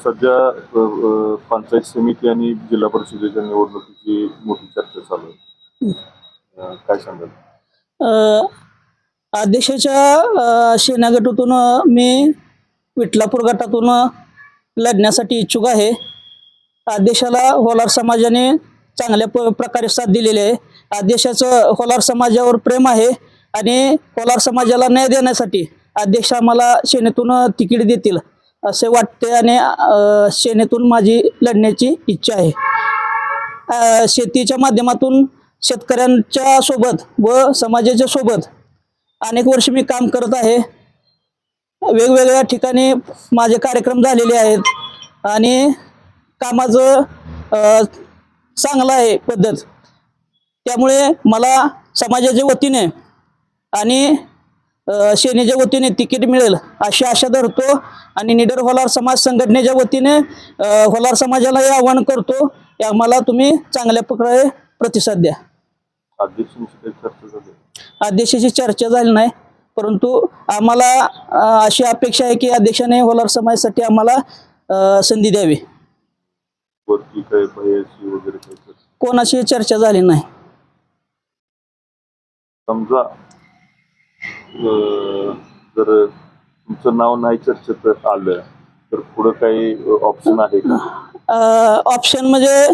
सध्या पंचायत समिती आणि जिल्हा परिषदेच्या निवडणुकीची मोठी चर्चा चालू आहे. काय सांगाल? अ, अध्यक्षाच्या सेना गटातून मी विठलापूर गटातून लढण्यासाठी इच्छुक आहे. अध्यक्षाला होलार समाजाने चांगल्या प्रकारे साथ दिलेली आहे. अध्यक्षाचं होलार समाजावर प्रेम आहे आणि होलार समाजाला न्याय देण्यासाठी अध्यक्ष आम्हाला सेनेतून तिकीट देतील असे वाटते आणि सेनेतून माझी लढण्याची इच्छा आहे. शेतीच्या माध्यमातून शेतकऱ्यांच्या सोबत व समाजाच्या सोबत अनेक वर्ष मी काम करत आहे. वेगवेगळ्या ठिकाणी माझे कार्यक्रम झालेले आहेत आणि कामाचं चांगलं आहे पद्धत. त्यामुळे मला समाजाच्या वतीने आणि सेनेच्या वतीने तिकीट मिळेल अशी आशा धरतो आणि निडर होलार समाज संघटनेच्या वतीने होलार समाजाला हे आवाहन करतो की आम्हाला तुम्ही चांगल्या प्रकारे प्रतिसाद द्या. अध्यक्षाची चर्चा झाली नाही, परंतु आम्हाला अशी अपेक्षा आहे की अध्यक्षाने होलार समाजासाठी आम्हाला संधी द्यावी. कोणाशी चर्चा झाली नाही. समजा जर तुमचं नाव नाही चर्चेत आलं तर पुढे काही ऑप्शन आहे का? ऑप्शन म्हणजे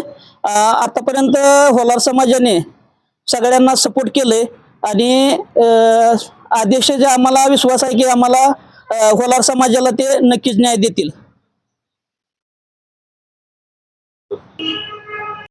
आतापर्यंत होलार समाजाने सगळ्यांना सपोर्ट केले आणि अध्यक्ष जे आम्हाला विश्वास आहे की आम्हाला होलार समाजाला ते नक्कीच न्याय देतील.